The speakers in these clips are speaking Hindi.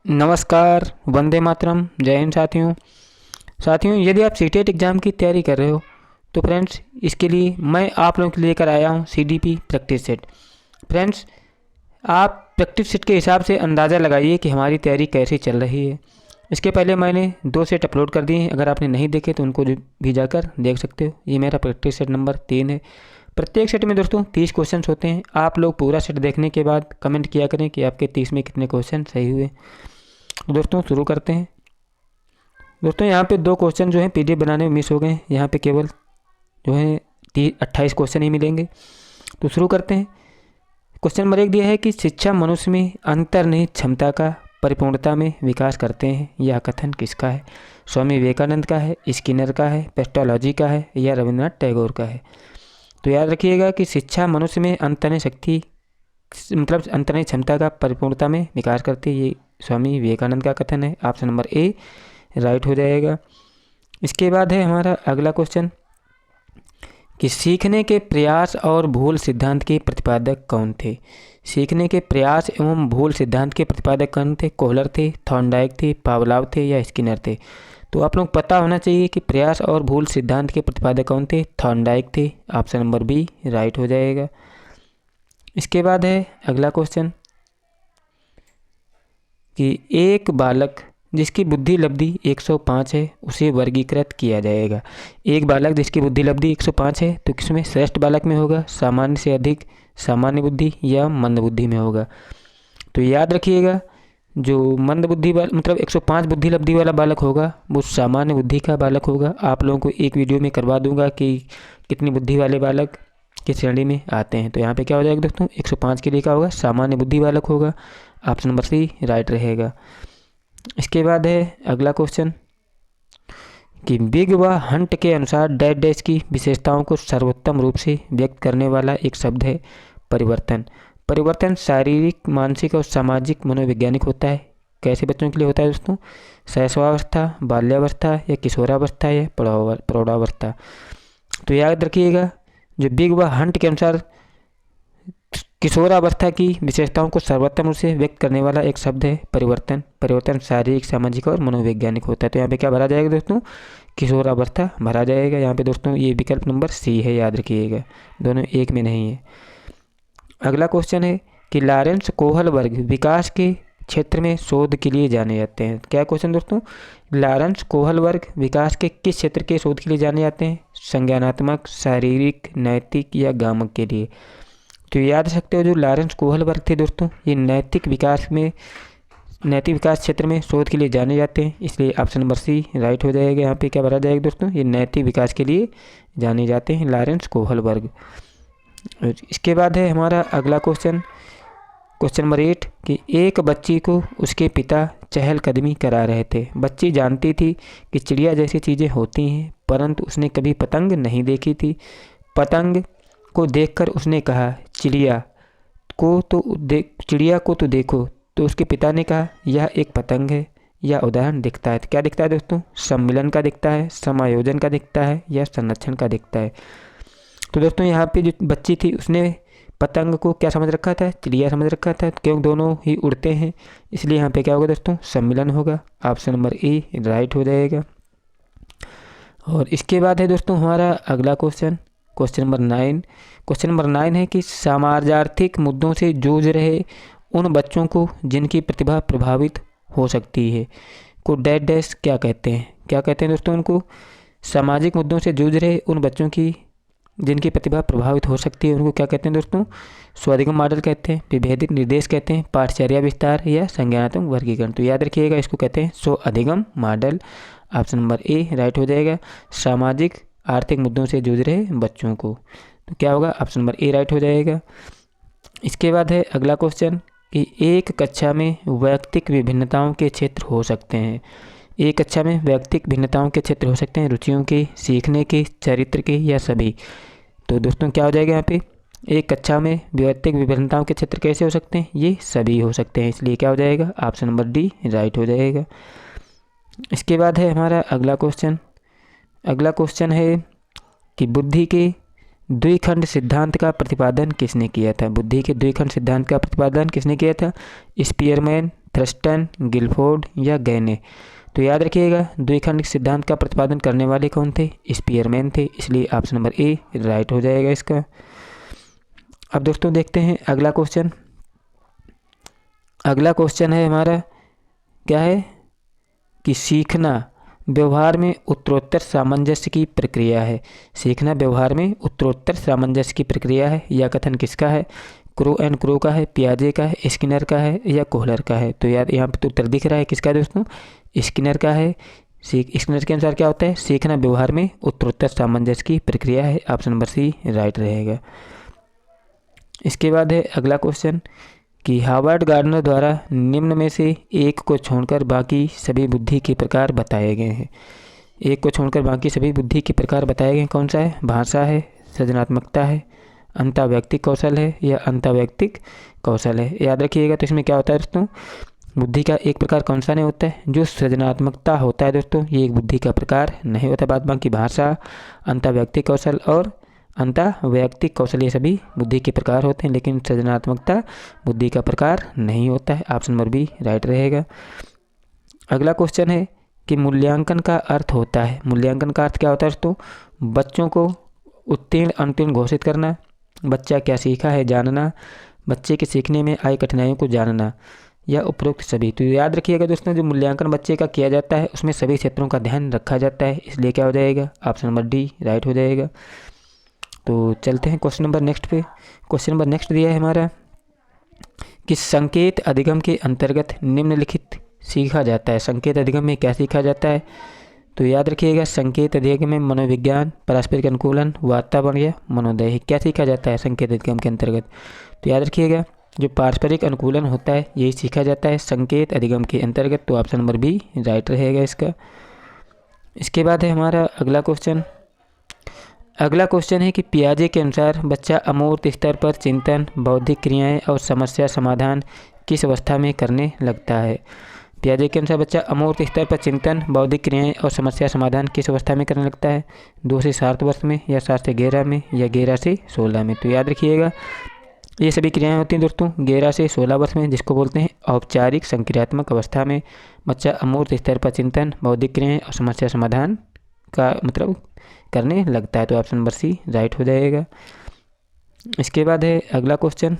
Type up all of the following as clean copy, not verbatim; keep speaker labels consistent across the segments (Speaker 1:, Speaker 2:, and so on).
Speaker 1: नमस्कार, वंदे मातरम, जय हिंद साथियों। यदि आप सीटेट एग्ज़ाम की तैयारी कर रहे हो तो फ्रेंड्स इसके लिए मैं आप लोगों के लिए लेकर आया हूँ सीडीपी प्रैक्टिस सेट। फ्रेंड्स, आप प्रैक्टिस सेट के हिसाब से अंदाज़ा लगाइए कि हमारी तैयारी कैसी चल रही है। इसके पहले मैंने 2 सेट अपलोड कर दिए हैं, अगर आपने नहीं देखे तो उनको भी जाकर देख सकते हो। ये मेरा प्रैक्टिस सेट नंबर 3 है। प्रत्येक सेट में दोस्तों 30 क्वेश्चन होते हैं। आप लोग पूरा सेट देखने के बाद कमेंट किया करें कि आपके 30 में कितने क्वेश्चन सही हुए। तो दोस्तों शुरू करते हैं। दोस्तों यहाँ पे 2 क्वेश्चन जो हैं पीडीएफ बनाने में मिस हो गए हैं। यहाँ पे केवल जो है 28 क्वेश्चन ही मिलेंगे। तो शुरू करते हैं। क्वेश्चन नंबर 1 दिया है कि शिक्षा मनुष्य में अंतर्निहित क्षमता का परिपूर्णता में विकास करते हैं। यह कथन किसका है? स्वामी विवेकानंद का है, स्किनर का है, पेस्टोलॉजी का है या रविन्द्रनाथ टैगोर का है? तो याद रखिएगा कि शिक्षा मनुष्य में अंतर्निहित शक्ति मतलब अंतर्निहित क्षमता का परिपूर्णता में विकास करती है। ये स्वामी विवेकानंद का कथन है। ऑप्शन नंबर ए राइट हो जाएगा। इसके बाद है हमारा अगला क्वेश्चन कि सीखने के प्रयास और भूल सिद्धांत के प्रतिपादक कौन थे? सीखने के प्रयास एवं भूल सिद्धांत के प्रतिपादक कौन थे? कोहलर थे, थॉर्नडाइक थे, पावलोव थे या स्किनर थे? तो आप लोग पता होना चाहिए कि प्रयास और भूल सिद्धांत के प्रतिपादक कौन थे? थॉर्नडाइक थे। ऑप्शन नंबर बी राइट हो जाएगा। इसके बाद है अगला क्वेश्चन कि एक बालक जिसकी बुद्धि लब्धि 105 है उसे वर्गीकृत किया जाएगा। एक बालक जिसकी बुद्धि लब्धि 105 है तो किसमें श्रेष्ठ बालक में होगा, सामान्य से अधिक, सामान्य बुद्धि या मंद बुद्धि में होगा? तो याद रखिएगा जो मंद बुद्धि वाला मतलब 105 बुद्धि लब्धि वाला बालक होगा वो सामान्य बुद्धि का बालक होगा। आप लोगों को एक वीडियो में करवा दूंगा कि कितनी बुद्धि वाले बालक किस श्रेणी में आते हैं। तो यहाँ पे क्या हो जाएगा दोस्तों, 105 के लिए क्या होगा, सामान्य बुद्धि बालक होगा। ऑप्शन नंबर सी राइट रहेगा। इसके बाद है अगला क्वेश्चन कि बिग व हंट के अनुसार डैश डैश की विशेषताओं को सर्वोत्तम रूप से व्यक्त करने वाला एक शब्द है परिवर्तन। परिवर्तन शारीरिक, मानसिक और सामाजिक मनोवैज्ञानिक होता है। कैसे बच्चों के लिए होता है दोस्तों? शैशवावस्था, बाल्यावस्था या किशोरावस्था या प्रौढ़ावस्था? तो याद रखिएगा जो बिग व हंट के अनुसार किशोरावस्था की विशेषताओं को सर्वोत्तम रूप से व्यक्त करने वाला एक शब्द है परिवर्तन। परिवर्तन शारीरिक, सामाजिक और मनोवैज्ञानिक होता है। तो यहाँ पे क्या भरा जाएगा दोस्तों? किशोरावस्था भरा जाएगा। यहाँ पे दोस्तों ये विकल्प नंबर सी है, याद रखिएगा, दोनों एक में नहीं है। अगला क्वेश्चन है कि लॉरेंस कोहलबर्ग विकास के क्षेत्र में शोध के लिए जाने जाते हैं। क्या क्वेश्चन दोस्तों? लॉरेंस कोहलबर्ग विकास के किस क्षेत्र के शोध के लिए जाने जाते हैं? संज्ञानात्मक, शारीरिक, नैतिक या गामक के लिए? तो याद रख सकते हो जो लॉरेंस कोहलबर्ग थे दोस्तों ये नैतिक विकास क्षेत्र में शोध के लिए जाने जाते हैं, इसलिए ऑप्शन नंबर सी राइट हो जाएगा। यहाँ पे क्या भरा जाएगा दोस्तों? ये नैतिक विकास के लिए जाने जाते हैं लॉरेंस कोहलबर्ग। इसके बाद है हमारा अगला क्वेश्चन नंबर 8 कि एक बच्ची को उसके पिता चहलकदमी करा रहे थे। बच्ची जानती थी कि चिड़िया जैसी चीज़ें होती हैं परंतु उसने कभी पतंग नहीं देखी थी। पतंग को देखकर उसने कहा चिड़िया को तो देखो। तो उसके पिता ने कहा यह एक पतंग है। यह उदाहरण दिखता है। तो क्या दिखता है दोस्तों? सम्मिलन का दिखता है, समायोजन का दिखता है या संरक्षण का दिखता है? तो दोस्तों यहाँ पे जो बच्ची थी उसने पतंग को क्या समझ रखा था? चिड़िया समझ रखा था, क्यों दोनों ही उड़ते हैं, इसलिए यहाँ पे क्या होगा दोस्तों? सम्मिलन होगा। ऑप्शन नंबर ए राइट हो जाएगा। और इसके बाद है दोस्तों हमारा अगला क्वेश्चन नंबर 9। क्वेश्चन नंबर 9 है कि समाजार्थिक मुद्दों से जूझ रहे उन बच्चों को जिनकी प्रतिभा प्रभावित हो सकती है को डैश डैश क्या कहते हैं? क्या कहते हैं दोस्तों उनको? सामाजिक मुद्दों से जूझ रहे उन बच्चों की जिनकी प्रतिभा प्रभावित हो सकती है उनको क्या कहते हैं दोस्तों? स्वाधिगम मॉडल कहते हैं, विभेदित निर्देश कहते हैं, पाठचर्या विस्तार या संज्ञानात्मक वर्गीकरण? तो याद रखिएगा इसको कहते हैं स्वाधिगम model. Option number A right हो जाएगा। सामाजिक आर्थिक मुद्दों से जूझ रहे बच्चों को, तो क्या होगा? ऑप्शन नंबर ए राइट हो जाएगा। इसके बाद है अगला क्वेश्चन कि एक कक्षा में वैयक्तिक विभिन्नताओं के क्षेत्र हो सकते हैं। एक कक्षा में वैयक्तिक भिन्नताओं के क्षेत्र हो सकते हैं रुचियों के, सीखने के, चरित्र के या सभी? तो दोस्तों क्या हो जाएगा यहाँ पे? एक कक्षा में वैयक्तिक विभिन्नताओं के क्षेत्र कैसे हो सकते हैं? ये सभी हो सकते हैं, इसलिए क्या हो जाएगा? ऑप्शन नंबर डी राइट हो जाएगा। इसके बाद है हमारा अगला क्वेश्चन है कि बुद्धि के द्विखंड सिद्धांत का प्रतिपादन किसने किया था? बुद्धि के द्विखंड सिद्धांत का प्रतिपादन किसने किया था? स्पीयरमैन, थर्स्टन, गिलफोर्ड या गैने। तो याद रखिएगा द्विखंडिक सिद्धांत का प्रतिपादन करने वाले कौन थे? स्पीयरमैन थे, इसलिए ऑप्शन नंबर ए राइट हो जाएगा इसका। अब दोस्तों देखते हैं अगला क्वेश्चन। अगला क्वेश्चन है हमारा क्या है कि सीखना व्यवहार में उत्तरोत्तर सामंजस्य की प्रक्रिया है। सीखना व्यवहार में उत्तरोत्तर सामंजस्य की प्रक्रिया है, यह कथन किसका है? क्रो एंड क्रो का है, पियाजे का है, स्किनर का है या कोहलर का है? तो यार यहाँ पे तो उत्तर दिख रहा है किसका है दोस्तों? स्किनर का है। स्किनर के अनुसार क्या होता है? सीखना व्यवहार में उत्तरोत्तर सामंजस्य की प्रक्रिया है। ऑप्शन नंबर सी राइट रहेगा। इसके बाद है अगला क्वेश्चन कि हावर्ड गार्डनर द्वारा निम्न में से एक को छोड़कर बाकी सभी बुद्धि के प्रकार बताए गए हैं। एक को छोड़कर बाकी सभी बुद्धि के प्रकार बताए गए हैं, कौन सा है? भाषा है, सृजनात्मकता है, अंतःवैयक्तिक कौशल है या अंतःवैयक्तिक कौशल है। याद रखिएगा तो इसमें क्या होता है दोस्तों? बुद्धि का एक प्रकार कौन सा नहीं होता है? जो सृजनात्मकता होता है दोस्तों, ये एक बुद्धि का प्रकार नहीं होता। बाद बाकी भाषा, अंतःवैयक्तिक कौशल और अंतःवैयक्तिक कौशल ये सभी बुद्धि के प्रकार होते हैं, लेकिन सृजनात्मकता बुद्धि का प्रकार नहीं होता है। ऑप्शन नंबर बी राइट रहेगा। अगला क्वेश्चन है कि मूल्यांकन का अर्थ होता है। मूल्यांकन का अर्थ क्या होता है दोस्तों? बच्चों को उत्तीर्ण अनुत्तीर्ण घोषित करना, बच्चा क्या सीखा है जानना, बच्चे के सीखने में आई कठिनाइयों को जानना या उपरोक्त सभी। तो याद रखिएगा दोस्तों जो मूल्यांकन बच्चे का किया जाता है उसमें सभी क्षेत्रों का ध्यान रखा जाता है, इसलिए क्या हो जाएगा? ऑप्शन नंबर डी राइट हो जाएगा। तो चलते हैं क्वेश्चन नंबर नेक्स्ट पे। क्वेश्चन नंबर नेक्स्ट दिया है हमारा कि संकेत अधिगम के अंतर्गत निम्नलिखित सीखा जाता है। संकेत अधिगम में क्या सीखा जाता है? तो याद रखिएगा संकेत अधिगम में मनोविज्ञान, पारस्परिक अनुकूलन, वातावरण या मनोदय क्या सीखा जाता है संकेत अधिगम के अंतर्गत? तो याद रखिएगा जो पारस्परिक अनुकूलन होता है यही सीखा जाता है संकेत अधिगम के अंतर्गत। तो ऑप्शन नंबर बी राइट रहेगा इसका। इसके बाद है हमारा अगला क्वेश्चन। अगला क्वेश्चन है कि पियाजे के अनुसार बच्चा अमूर्त स्तर पर चिंतन, बौद्धिक क्रियाएं और समस्या समाधान किस अवस्था में करने लगता है? पियाजे के अनुसार बच्चा अमूर्त स्तर पर चिंतन, बौद्धिक क्रियाएं और समस्या समाधान किस अवस्था में करने लगता है? 2 से 7 वर्ष में या 7 से 11 में या 11 से 16 में? तो याद रखिएगा ये सभी क्रियाएं होती हैं दोस्तों 11 से 16 वर्ष में, जिसको बोलते हैं औपचारिक संक्रियात्मक अवस्था में बच्चा अमूर्त स्तर पर चिंतन, बौद्धिक क्रियाएं और समस्या समाधान का मतलब करने लगता है। तो ऑप्शन नंबर सी राइट हो जाएगा। इसके बाद है अगला क्वेश्चन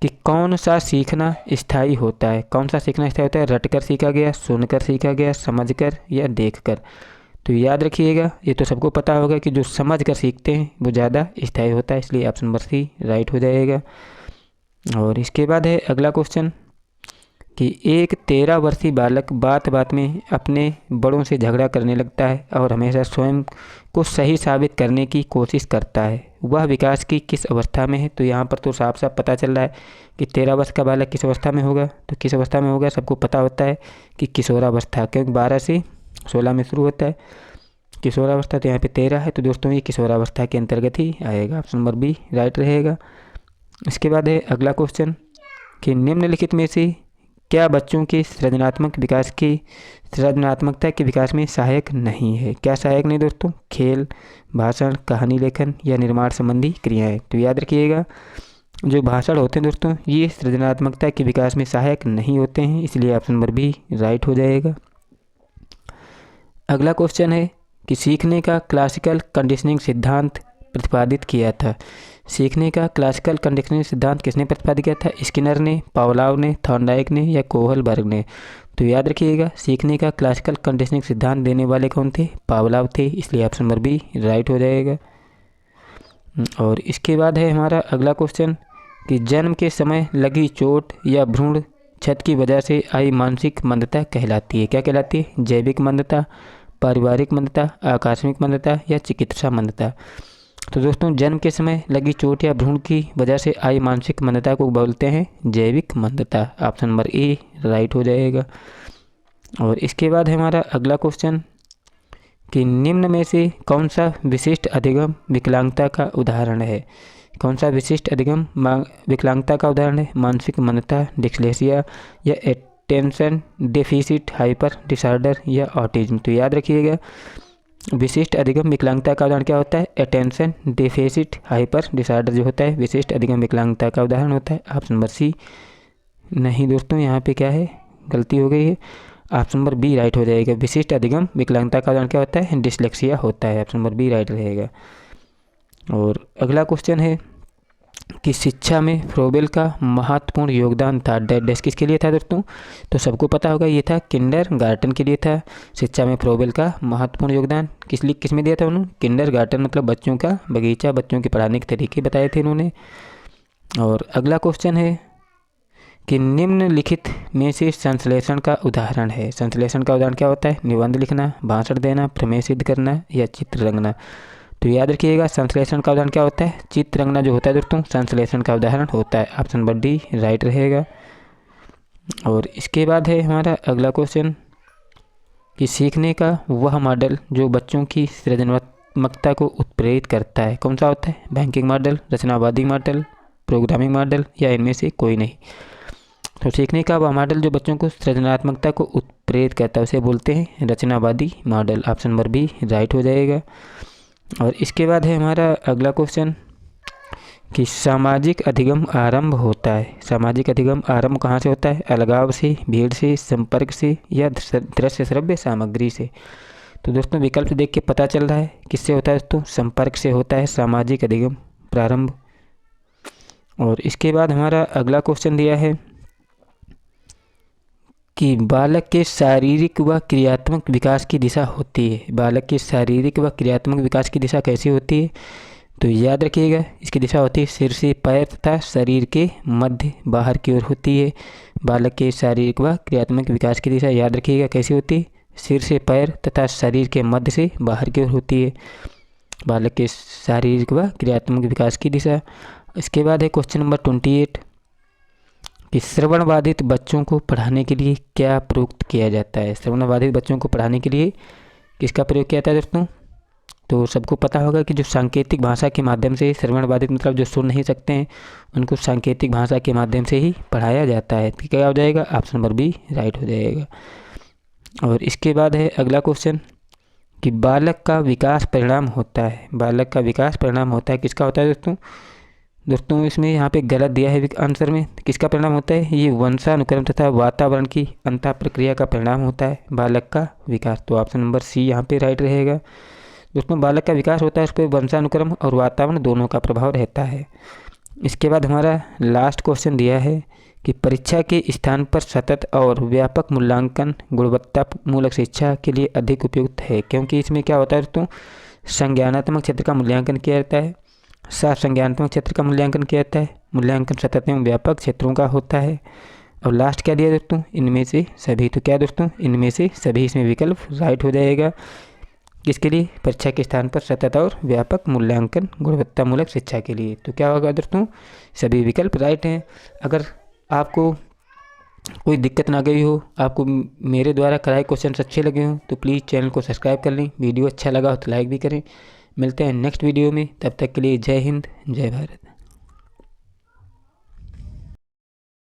Speaker 1: कि कौन सा सीखना स्थायी होता है? कौन सा सीखना स्थायी होता है? रटकर सीखा गया, सुनकर सीखा गया, समझकर या देखकर? तो याद रखिएगा ये तो सबको पता होगा कि जो समझ कर सीखते हैं वो ज़्यादा स्थायी होता है, इसलिए ऑप्शन नंबर सी राइट हो जाएगा। और इसके बाद है अगला क्वेश्चन कि एक 13 वर्षीय बालक बात बात में अपने बड़ों से झगड़ा करने लगता है और हमेशा स्वयं को सही साबित करने की कोशिश करता है, वह विकास की किस अवस्था में है? तो यहाँ पर तो साफ साफ पता चल रहा है कि 13 वर्ष का बालक किस अवस्था में होगा। तो किस अवस्था में होगा सबको पता होता है कि किशोरावस्था, क्योंकि 12 से 16 में शुरू होता है किशोरावस्था। तो यहाँ पे 13 है तो दोस्तों ये किशोरावस्था के अंतर्गत ही आएगा। ऑप्शन नंबर बी राइट रहेगा। इसके बाद है अगला क्वेश्चन कि निम्नलिखित में से क्या बच्चों के सृजनात्मकता के विकास में सहायक नहीं है? क्या सहायक नहीं दोस्तों? खेल, भाषण, कहानी लेखन या निर्माण संबंधी क्रियाएं। तो याद रखिएगा जो भाषण होते हैं दोस्तों ये सृजनात्मकता के विकास में सहायक नहीं होते हैं, इसलिए ऑप्शन नंबर बी राइट हो जाएगा। अगला क्वेश्चन है कि सीखने का क्लासिकल कंडीशनिंग सिद्धांत प्रतिपादित किया था। सीखने का क्लासिकल कंडीशनिंग सिद्धांत किसने प्रतिपादित किया था? स्किनर ने, पावलोव ने, थॉर्नडाइक ने या कोहलबर्ग ने? तो याद रखिएगा सीखने का क्लासिकल कंडीशनिंग सिद्धांत देने वाले कौन थे? पावलोव थे, इसलिए ऑप्शन नंबर बी राइट हो जाएगा। और इसके बाद है हमारा अगला क्वेश्चन कि जन्म के समय लगी चोट या भ्रूण क्षत की वजह से आई मानसिक मंदता कहलाती है। क्या कहलाती है? जैविक मंदता, पारिवारिक मंदता, आकस्मिक मंदता या चिकित्सा मंदता? तो दोस्तों जन्म के समय लगी चोट या भ्रूण की वजह से आई मानसिक मंदता को बोलते हैं जैविक मंदता। ऑप्शन नंबर ए राइट हो जाएगा। और इसके बाद हमारा अगला क्वेश्चन कि निम्न में से कौन सा विशिष्ट अधिगम विकलांगता का उदाहरण है? कौन सा विशिष्ट अधिगम विकलांगता का उदाहरण है? मानसिक मंदता, डिस्लेक्सिया या अटेंशन डेफिसिट हाइपर डिसऑर्डर या ऑटिज्म? तो याद रखिएगा विशिष्ट अधिगम विकलांगता का उदाहरण क्या होता है? अटेंशन डेफिसिट हाइपर डिसऑर्डर जो होता है विशिष्ट अधिगम विकलांगता का उदाहरण होता है। ऑप्शन नंबर सी नहीं दोस्तों यहाँ पे क्या है गलती हो गई है, ऑप्शन नंबर बी राइट हो जाएगा। विशिष्ट अधिगम विकलांगता का उदाहरण क्या होता है? डिसलेक्सिया होता है, ऑप्शन नंबर बी राइट रहेगा। और अगला क्वेश्चन है कि शिक्षा में फ्रोबेल का महत्वपूर्ण योगदान था डैश किसके लिए था दोस्तों? तो सबको पता होगा ये था किंडरगार्टन के लिए था। शिक्षा में फ्रोबेल का महत्वपूर्ण योगदान किस में दिया था उन्होंने? किंडरगार्टन मतलब बच्चों का बगीचा, बच्चों के पढ़ाने के तरीके बताए थे उन्होंने। और अगला क्वेश्चन है कि निम्नलिखित में से संश्लेषण का उदाहरण है। संश्लेषण का उदाहरण क्या होता है? निबंध लिखना, भाषण देना, प्रमेय सिद्ध करना या चित्र रंगना। तो याद रखिएगा संश्लेषण का उदाहरण क्या होता है? चित्र रंगना जो होता है दोस्तों संश्लेषण का उदाहरण होता है, ऑप्शन नंबर डी राइट रहेगा। और इसके बाद है हमारा अगला क्वेश्चन कि सीखने का वह मॉडल जो बच्चों की सृजनात्मकता को उत्प्रेरित करता है कौन सा होता है? बैंकिंग मॉडल, रचनावादी मॉडल, प्रोग्रामिंग मॉडल या इनमें से कोई नहीं। तो सीखने का वह मॉडल जो बच्चों को सृजनात्मकता को उत्प्रेरित करता है उसे बोलते हैं रचनावादी model, option number B right हो जाएगा। और इसके बाद है हमारा अगला क्वेश्चन कि सामाजिक अधिगम आरंभ होता है। सामाजिक अधिगम आरंभ कहाँ से होता है? अलगाव से, भीड़ से, संपर्क से या दृश्य श्रव्य सामग्री से। तो दोस्तों विकल्प देख के पता चल रहा है किससे होता है दोस्तों? संपर्क से होता है सामाजिक अधिगम प्रारंभ। और इसके बाद हमारा अगला क्वेश्चन दिया है कि बालक के शारीरिक व क्रियात्मक विकास की दिशा होती है। बालक के शारीरिक व क्रियात्मक विकास की दिशा कैसी होती है? तो याद रखिएगा इसकी दिशा होती है सिर से पैर तथा शरीर के मध्य बाहर की ओर होती है। बालक के शारीरिक व क्रियात्मक विकास की दिशा याद रखिएगा कैसी होती है? सिर से पैर तथा शरीर के मध्य से बाहर की ओर होती है, बालक के शारीरिक व क्रियात्मक विकास की दिशा। इसके बाद है क्वेश्चन नंबर 28 कि श्रवण बाधित बच्चों को पढ़ाने के लिए क्या प्रयुक्त किया जाता है? श्रवण बाधित बच्चों को पढ़ाने के लिए किसका प्रयोग किया जाता है दोस्तों? तो सबको पता होगा कि जो सांकेतिक भाषा के माध्यम से, श्रवण बाधित मतलब जो सुन नहीं सकते हैं उनको सांकेतिक भाषा के माध्यम से ही पढ़ाया जाता है। तो क्या हो जाएगा? ऑप्शन नंबर बी राइट हो जाएगा। और इसके बाद है अगला क्वेश्चन कि बालक का विकास परिणाम होता है। बालक का विकास परिणाम होता है किसका होता है दोस्तों इसमें यहाँ पे गलत दिया है आंसर में। किसका परिणाम होता है? ये वंशानुक्रम तथा वातावरण की अंतः प्रक्रिया का परिणाम होता है बालक का विकास। तो ऑप्शन नंबर सी यहाँ पे राइट रहेगा। दोस्तों बालक का विकास होता है उस पर वंशानुक्रम और वातावरण दोनों का प्रभाव रहता है। इसके बाद हमारा लास्ट क्वेश्चन दिया है कि परीक्षा के स्थान पर सतत और व्यापक मूल्यांकन गुणवत्तामूलक शिक्षा के लिए अधिक उपयुक्त है, क्योंकि इसमें क्या होता है दोस्तों? संज्ञानात्मक क्षेत्र का मूल्यांकन किया जाता है, साफ संज्ञानात्मक क्षेत्र का मूल्यांकन किया जाता है, मूल्यांकन सतत एवं व्यापक क्षेत्रों का होता है। और लास्ट क्या दिया दोस्तों? इनमें से सभी। तो क्या दोस्तों? इनमें से सभी, इसमें विकल्प राइट हो जाएगा। किसके लिए? परीक्षा के स्थान पर सतत और व्यापक मूल्यांकन गुणवत्तामूलक शिक्षा के लिए। तो क्या होगा दोस्तों? सभी विकल्प राइट हैं। अगर आपको कोई दिक्कत ना गई हो, आपको मेरे द्वारा कराए क्वेश्चन अच्छे लगे हों तो प्लीज़ चैनल को सब्सक्राइब कर लें। वीडियो अच्छा लगा हो तो लाइक भी करें। मिलते हैं नेक्स्ट वीडियो में, तब तक के लिए जय हिंद, जय भारत।